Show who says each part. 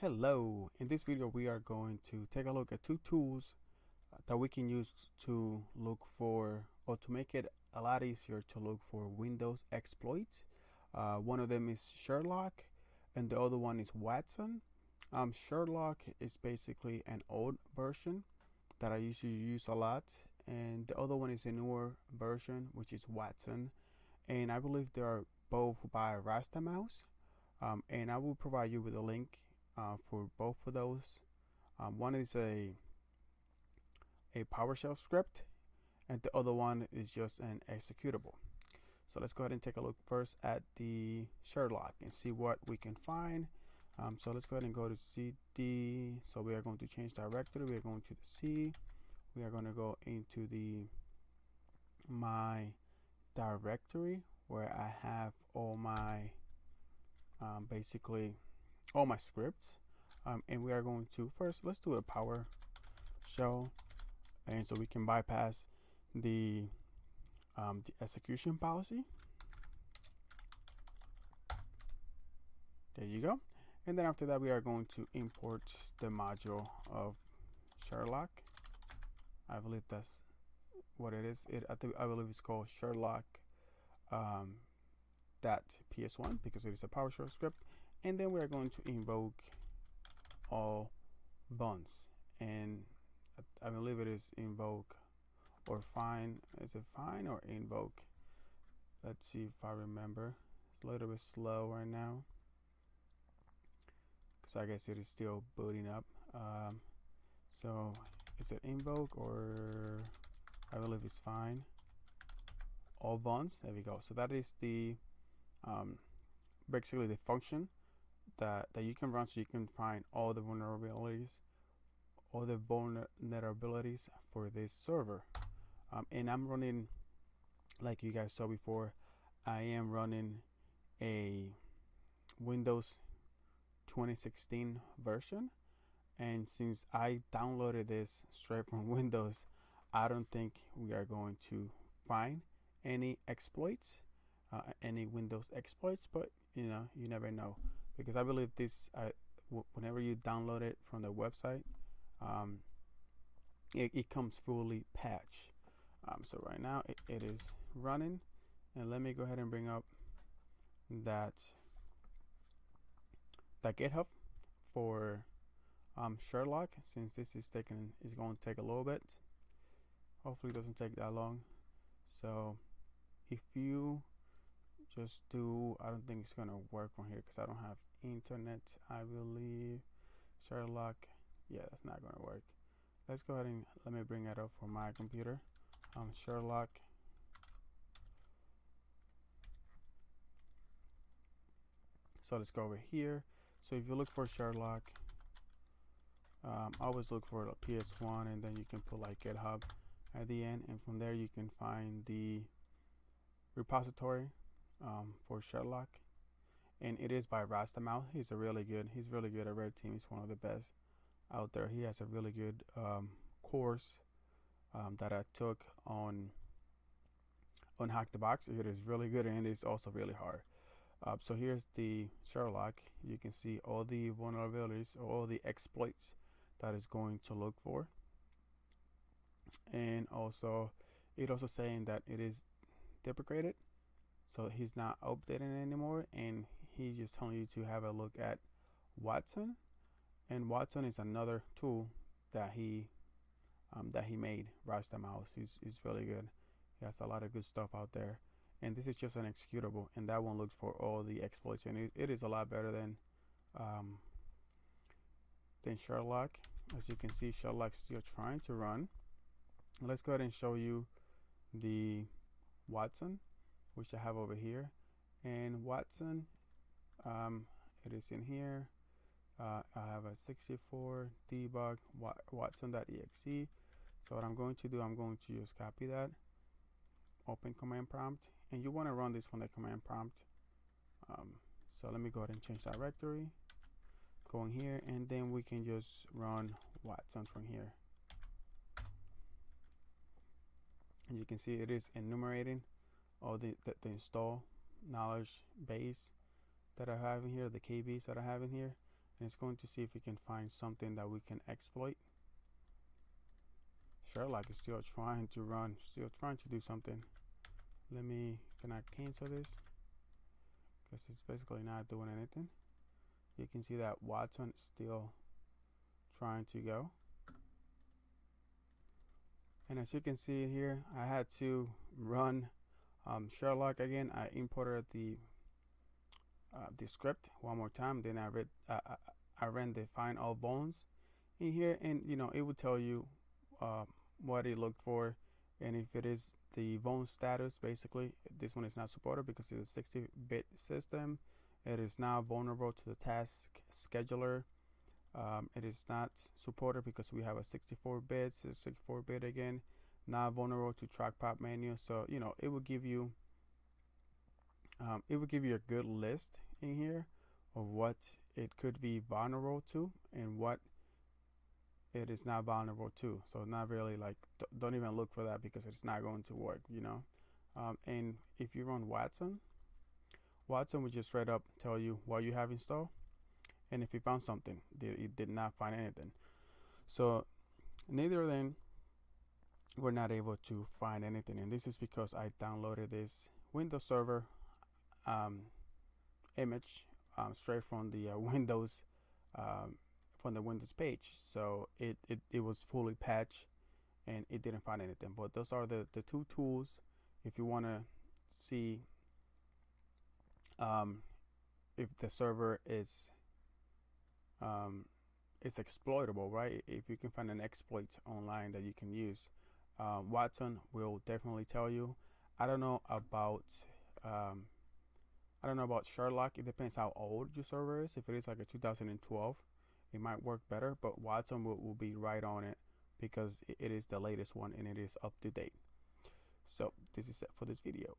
Speaker 1: Hello, in this video we are going to take a look at two tools that we can use to look for, or to make it a lot easier to look for Windows exploits. One of them is Sherlock and the other one is Watson. Sherlock is basically an old version that I usually use a lot, and the other one is a newer version, which is Watson, and I believe they are both by Rasta Mouse. And I will provide you with a link for both of those. One is a PowerShell script, and the other one is just an executable. So let's go ahead and take a look first at the Sherlock and see what we can find. So let's go ahead and go to CD. So we are going to change directory. We are going to the C. We are going to go into the my directory where I have all my basically all my scripts, and we are going to first, let's do a PowerShell, and so we can bypass the execution policy. There you go. And then after that we are going to import the module of Sherlock. I believe that's what it is. I believe it's called Sherlock .ps1 because it is a PowerShell script. And then we are going to invoke all buns, and I believe it is invoke or find. Is it find or invoke? Let's see if I remember. It's a little bit slow right now because I guess it is still booting up. So is it invoke, or I believe it's find all buns? There we go. So that is the basically the function that you can run, so you can find all the vulnerabilities for this server. And I'm running, like you guys saw before, I am running a Windows 2016 version, and since I downloaded this straight from Windows, I don't think we are going to find any exploits, any Windows exploits, but you know, you never know, because I believe this whenever you download it from the website, it comes fully patched. So right now it is running, and let me go ahead and bring up that GitHub for Sherlock, since this is going to take a little bit. Hopefully it doesn't take that long. So if you just do, I don't think it's gonna work on here because I don't have internet, I believe. Sherlock, yeah, that's not gonna work. Let's go ahead and let me bring that up for my computer. Sherlock. So let's go over here. So if you look for Sherlock, always look for a PS1, and then you can put like GitHub at the end, and from there you can find the repository for Sherlock, and it is by Rasta Mouse. He's really good at Red Team. He's one of the best out there. He has a really good course that I took on Hack the Box. It is really good, and it's also really hard. So here's the Sherlock. You can see all the vulnerabilities, all the exploits that is going to look for, and also it also saying that it is deprecated, so he's not updating anymore, and he's just telling you to have a look at Watson. And Watson is another tool that he made. Rasta Mouse. He's really good. He has a lot of good stuff out there, and this is just an executable, and that one looks for all the exploits, and it is a lot better than Sherlock. As you can see, Sherlock's still trying to run. Let's go ahead and show you the Watson, which I have over here. And Watson, it is in here. I have a 64 debug watson.exe. So what I'm going to do, I'm going to just copy that, open command prompt, and you want to run this from the command prompt. So let me go ahead and change directory, go in here, and then we can just run Watson from here. And you can see it is enumerating all the install knowledge base that I have in here, the KBs that I have in here, and it's going to see if we can find something that we can exploit. Sherlock is still trying to run, still trying to do something. Can I cancel this? Because it's basically not doing anything. You can see that Watson is still trying to go. And as you can see here, I had to run Sherlock again. I imported the script one more time. Then I ran the find all bones in here, and it would tell you what it looked for, and if it is the bone status. Basically, this one is not supported because it's a 60-bit system. It is now vulnerable to the task scheduler. It is not supported because we have a 64 bits. It's 64-bit again, not vulnerable to trackpad menu. So it will give you a good list in here of what it could be vulnerable to and what it is not vulnerable to. So not really like, don't even look for that because it's not going to work, and if you run Watson will just straight up tell you what you have installed, and if you found something. It did not find anything. So neither of them were not able to find anything, and this is because I downloaded this Windows Server image straight from the Windows page. So it was fully patched and it didn't find anything. But those are the two tools if you want to see if the server is exploitable, right? If you can find an exploit online that you can use. Watson will definitely tell you. I don't know about Sherlock. It depends how old your server is. If it is like a 2012, it might work better, but Watson will be right on it because it is the latest one and it is up to date. So this is it for this video.